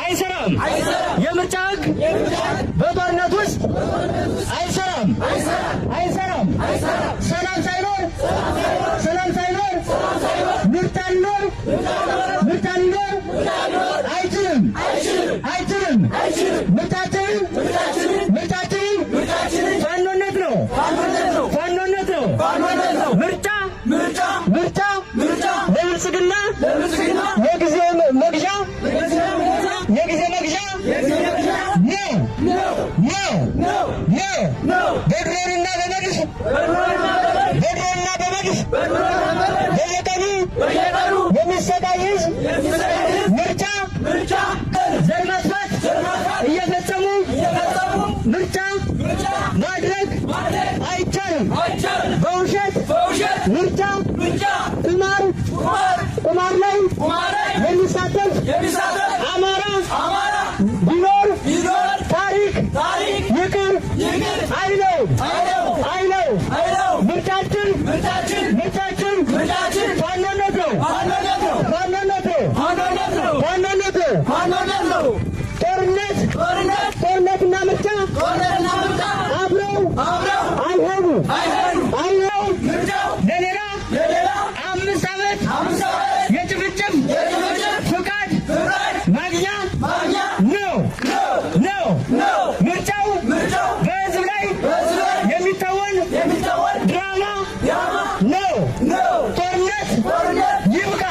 አይሰራም። የምርጫ ሕግ በጦርነት ውስጥ አይሰራም። ሰላም ሳይኖር ምርጫ ሊኖር አይችልም። ምርጫችን ፋኖነት ነው። ምርጫ ለብልጽግና የጊዜ መግዣ ነው። በድሮንና በመድፍ በየቀኑ የሚሰቃይ ሕዝብ ምርጫ ዘር ማጥፋት እየፈጸሙ ምርጫ ማድረግ አይቻልም። በውሸት ምርጫ ቁማር ላይ የሚሳተፍ አማራ ቢኖር ታሪክ ይቅር አይለው። ምርጫችን ፋኖነት ነው። ጦርነትና ምርጫ አብረው አይሄዱም። ለሌላ 5 ዓመት የጭፍጭፍ ፍቃድ ማግኛ ነው። ምርጫው በሕዝብ ላይ የሚተወን ድራማ ነው። ጦርነት ይብቃ።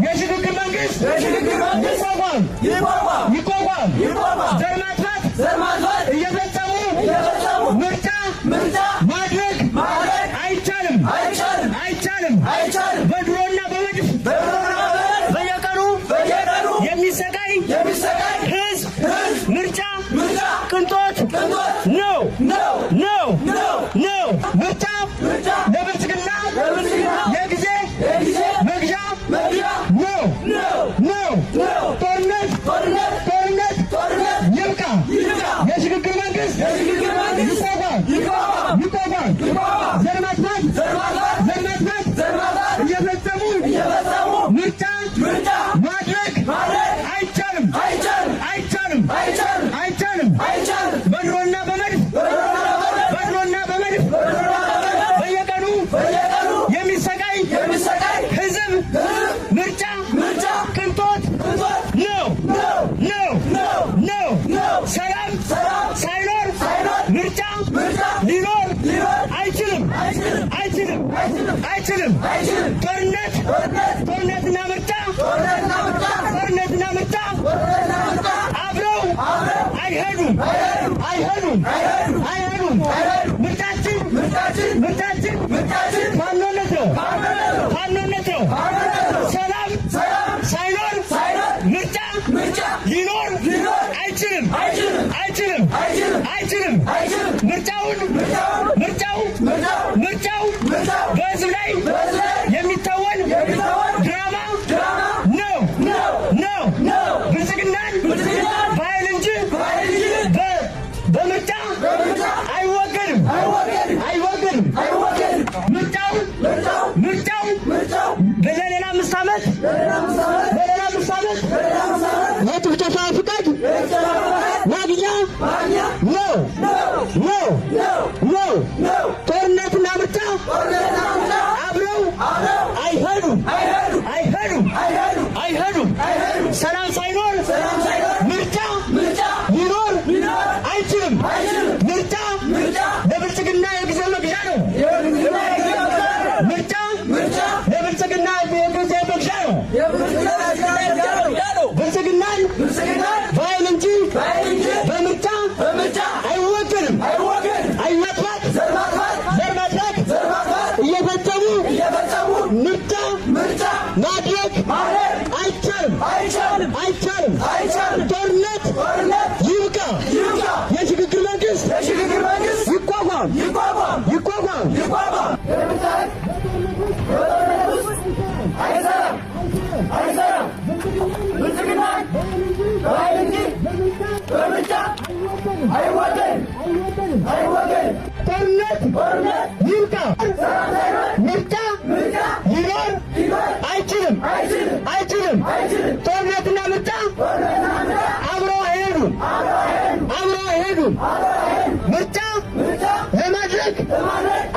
የሽግግር መንግስት ይቋቋም። ዘር ማጥፋት እየፈጸሙ ምርጫ ማድረግ አይቻልም። በድሮና በመድፍ በየቀኑ የሚሰቃይ ሕዝብ ምርጫ ቅንጦት ነው። ምርጫ ለብልጽግና የጊዜ መግዣ ነው። ጦርነት ይብቃ። የሽግግር መንግስት ይቋቋም። ዘር ማጥፋት እየፈጸሙ ምርጫ ማድረግ አይቻልም። በድሮና በመድፍ በየቀኑ የሚሰቃይ ሕዝብ ምርጫ ቅንጦት ነው። ሰላም ሳይኖር ምርጫ ሊኖር አይችልም። ጦርነትና ምርጫ አብረው አይሄዱም። ምርጫችን ፋኖነት ነው። ሰላም ሳይኖር ምርጫ ሊኖር አይችልም። ምርጫው በሕዝብ ላይ የሚተወን ድራማ ነው። ብልጽግናን በኃይል እንጂ በምርጫ አይወገድም። ምርጫው ለሌላ 5 ዓመት የጭፍጨፋ ፍቃድ ማግኛ ነው። ጦርነትና ምርጫ አብረው አይሄዱም። ሰላም ሳይኖር ምርጫ ሊኖር አይችልም። ምርጫ ለብልጽግና የጊዜ መግዣ ነው። ለብልጽግና የጊዜ መግዣ ነው። ብልጽግናን በኃይል እንጂ በምርጫ አይወገድም። ዘር ማጥፋት እየፈጸሙ ምርጫ ማድረግ አይቻልም። ጦርነት ይብቃ። የሽግግር መንግስት ይቋቋም። አይሰራም። ብልጽግና በኃይል እንጂ በምርጫ አይወገድም። ጦርነት ይብቃ። ምርጫ ሊኖር አይችልም። ጦርነትና ምርጫ ምርጫ ለማድረግ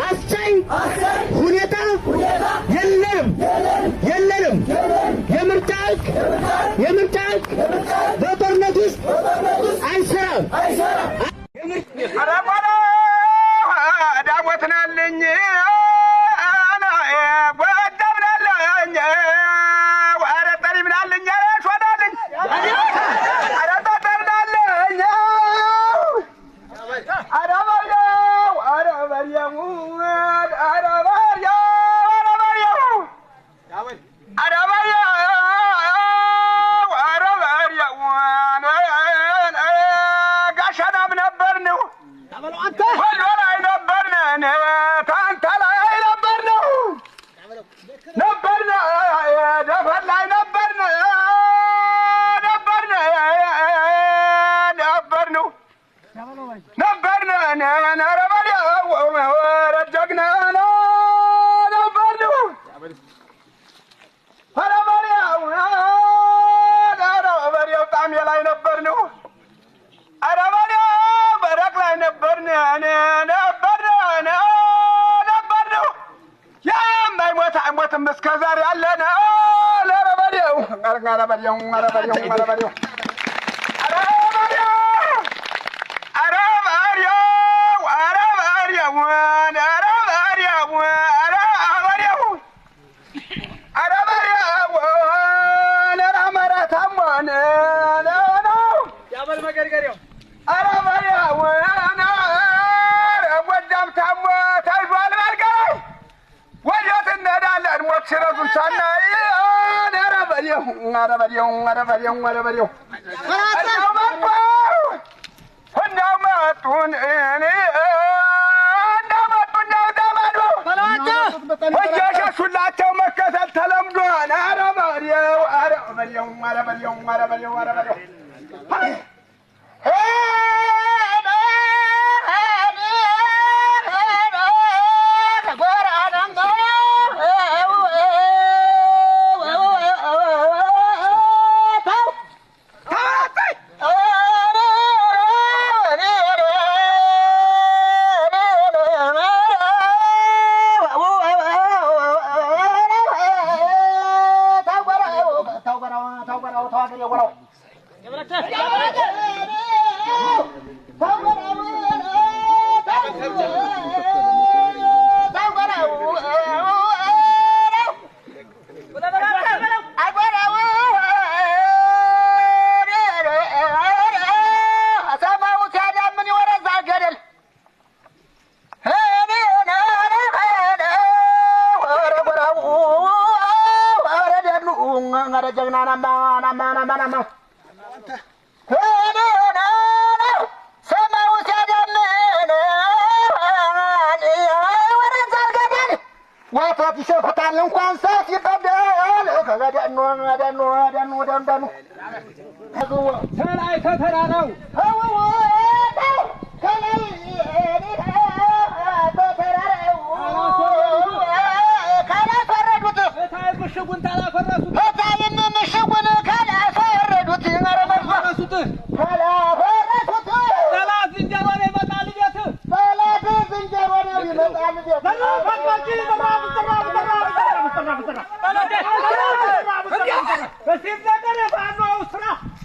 አስቻይ ሁኔታ የለንም። የምርጫ ሕግ በጦርነት ውስጥ አይሰራም። ዳሞትናለኝ እስከዛሬ ያለነ ለረበዴው አረጋረበዴው ሁላቸው መከተል ተለምዷል። ወተት ይሸፍታል እንኳን ሰት ይበደል ከገደኑ ተላይ ተተራራው ምሽጉን ታላፈረሱት ምሽጉን ካላፈረዱት ካላፈረሱት ጠላት ዝንጀሮ ነው ይመጣል ቤት ጠላት ዝንጀሮ ነው ይመጣል ቤት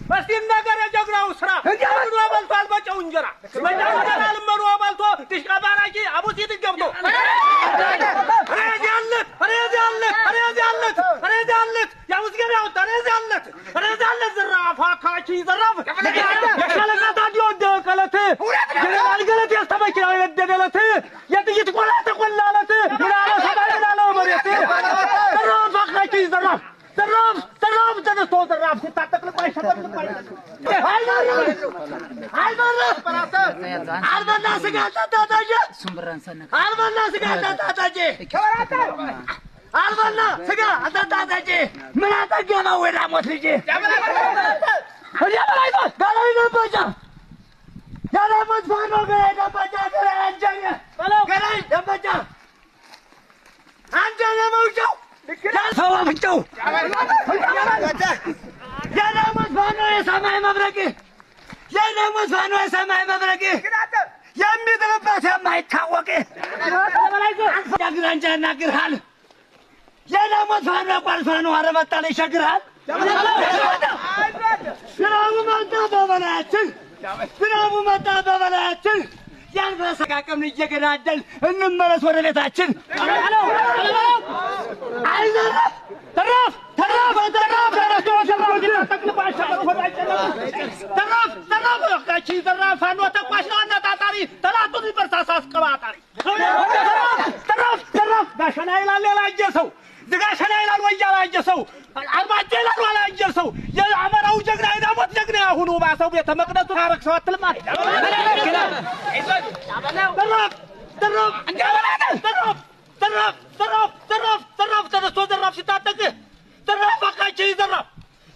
በስቲም ነገር የጀግናው ስራ እንጀራ በልቷል በጨው እንጀራ መጀመሪያ ልመሩ በልቶ ተሽቀባራቂ አቡሲት ገብቶ ረዛለት ያውዝገራው ረዛለት ዘራፍ አካቺ ዘራፍ የሻለቃታ ዲወደ ቀለተ ገለገለት ያስተበክራው የደደለት የጥይት ቆላ ተቆላለት ምናለ ሰባላለ መሬት ዘራፍ አካቺ ዘራፍ ተነስቶ ዘራፍ ሲታጠቅ ልቆይ ሸጠልቆይ አልበላ ስጋ ታታታጀ አልበላ ስጋ ታታታጀ አልበላ ስጋ ታታታጀ ምን አጠገበው ወዳ ሞት ልጅ ያበላይቶ ጋላይ ደበጃ ያለሞት ፋኖ ደበጃ ገራንጀኛ ጋላይ ደበጃ አንጀነ መውጫው ተዋፍጨው ያለሞት ፋኖ የሰማይ መብረቅ የደሞዝ ፋኖ ሰማይ መብረቅ የሚጥልበት የማይታወቅ ግራንጃ ያናግርሃል የደሞዝ ፋኖ ቋልፋ ነው አረመጣል ይሸግርሃል ዝናቡ መጣ በበላያችን ዝናቡ መጣ በበላያችን ያልበሰቃቀምን እየገዳደል እንመለስ ወደ ቤታችን አይዘራፍ ተራፍ ተራፍ ተራፍ ተራፍ ተራፍ ፋኖ ተቋሽ ነው አናጣጣሪ ጠላቱን ይበርሳሳስ ቀባጣሪ ተራፍ ተራፍ ጋሸና ይላል ያላጀሰው ዝጋሸና ይላል ወያላ አጀሰው አርማጭ ይላል ዋላ አጀሰው የአመራው ጀግና ይዳሞት ጀግና ያሁኑ ባሰው ቤተ መቅደሱ ታረክሰው አትልማ ተራፍ ተራፍ ተራፍ ተራፍ ተራፍ ተራፍ ተራፍ ተነስቶ ዘራፍ ሲታጠቅ ተራፍ አካቼ ይዘራፍ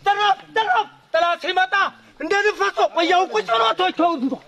ተራፍ ተራፍ ጠላት ሲመጣ እንደዚህ ፈሶ ወያው ቁጭ ብሎ ተወው ነው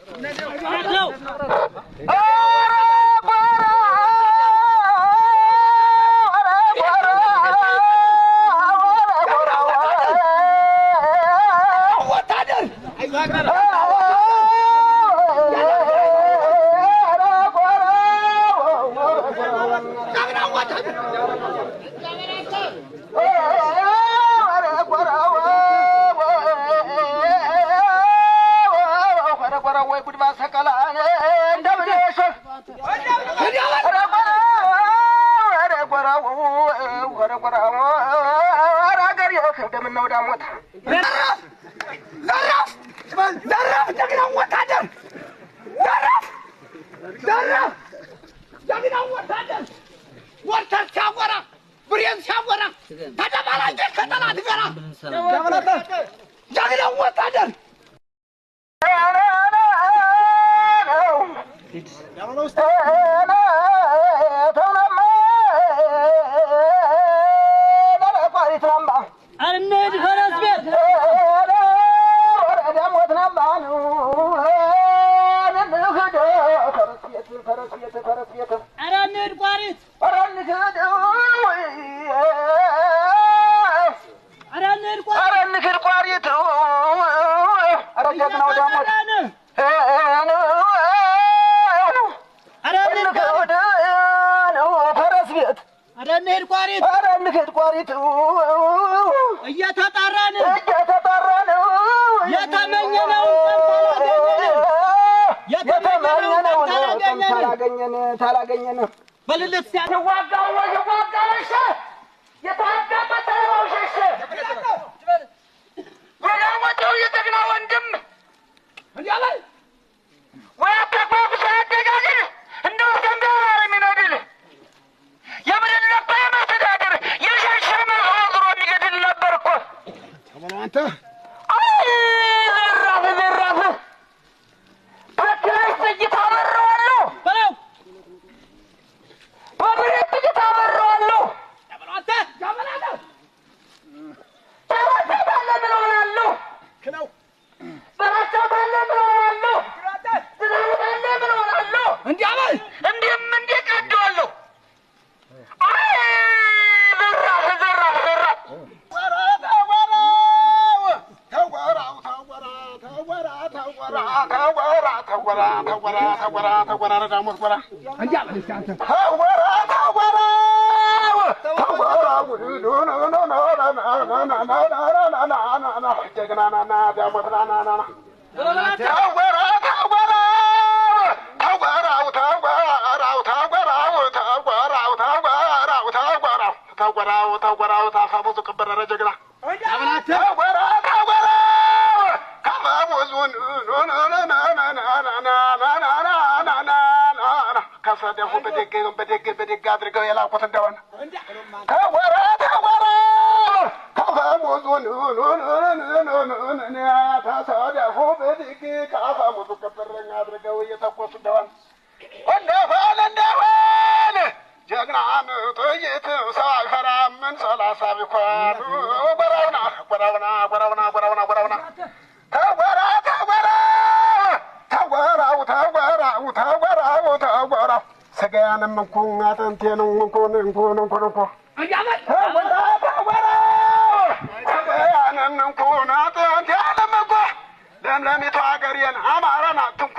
ለምለሚቷ አገሬን አማራን አትንኩ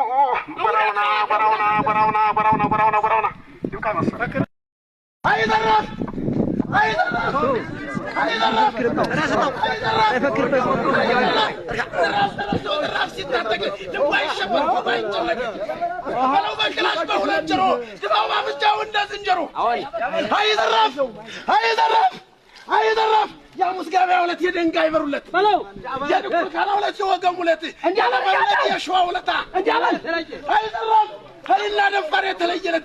በራውና ይብቃ መሰለኝ አይዘራፍ يا مسجاب يا ولد يدين جايبر ولد يا دكتور كان ولد شو وقام ولد يا ولد يا شو ولد هاي ذرف هاي لا نفر يتلجلت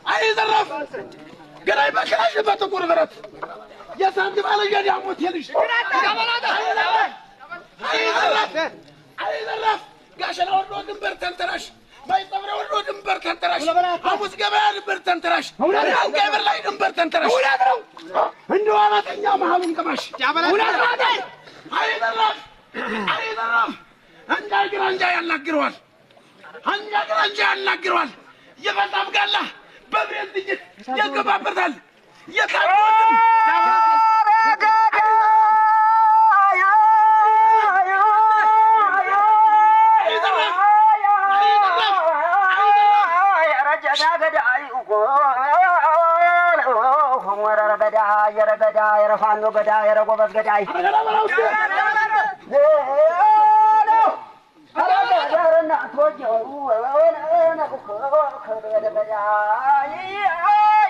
هاي ذرف قراي بكراش بتقول غرت يا سامي على جد يا موت يلش هاي ذرف قاش انا ورود دمبر تنترش ما يصبر ورود دمبر تنترش ابو مسجاب يا دمبر تنترش انا جايبر لا دمبر تنترش انو انا تنيا محلون كماش ولاد هاي ذرف انجا جرانجا ينقروال انجا جرانجا ينقروال يفتام قاله ببريد دجت يكبابرتال يكادودم يا رفانو غدا يا رغوبس غدا أنا توجه وأنا كذا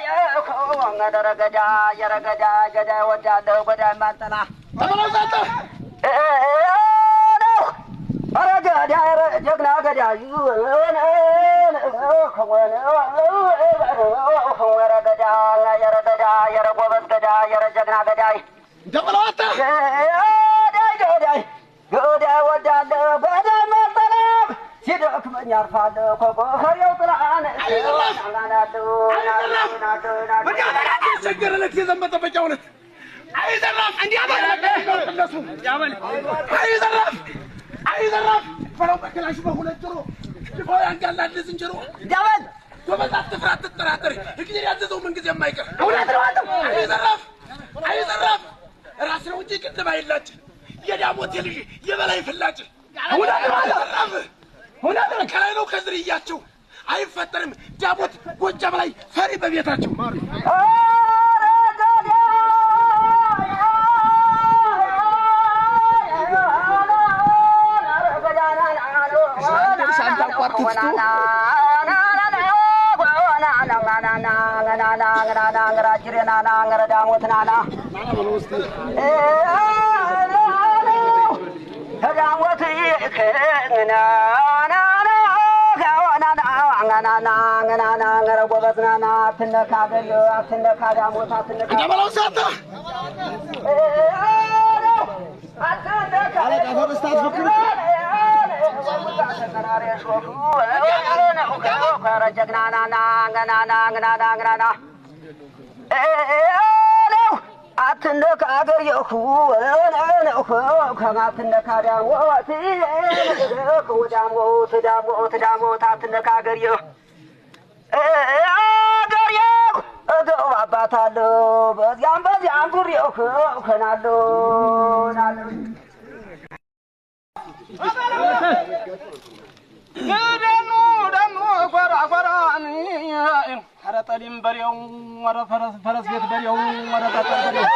يا كون درجة يا رجع جدا وجدا وبدا ما تنا تمام ساتة رجع يا جنا جدا أنا كون رجع يا رغوبس غدا يا رجعنا غدا جبلات جدا وجدا وبدا ما تنا سيدك من يرفع كوكو خيو طلعان سجل لك إذا ما تبجولت عايز الرف عندي عايز الرف فلو بكل أشبه ولا ترو شوفوا يا قال لا تزنجروا جبل وبس تفرات التراتري يقدر يعززوا من قد يما يكر عايز الرف راسنا وجهك انت ما يلاج يا داموت يلي يبلاي فلاج هنا كلاي ነው ከዝርያቸው አይፈጠርም ጃቦት ጎጃም ላይ ፈሪ በቤታቸው أتنك أجر يخو أنا كم أتنك داموت داموت أتنك أجر يخ أجر يخ أدو أباتالو بزيام كوري يخ كنالو نالو دمو فراني حرت الإمبريوم ورا فرس بيت بريوم ورا تطر بريوم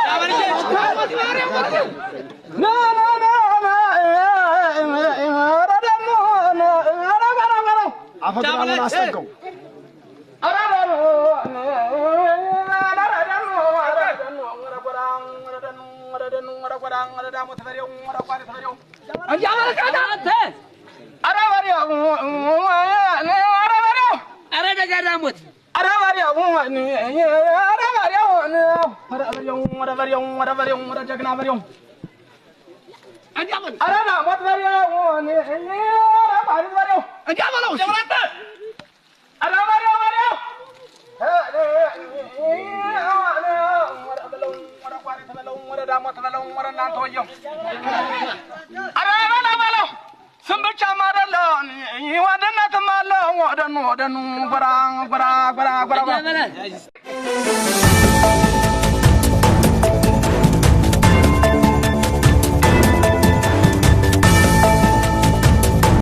لا ورا دمو ورا أستقو Wadana tamalo wadanu barang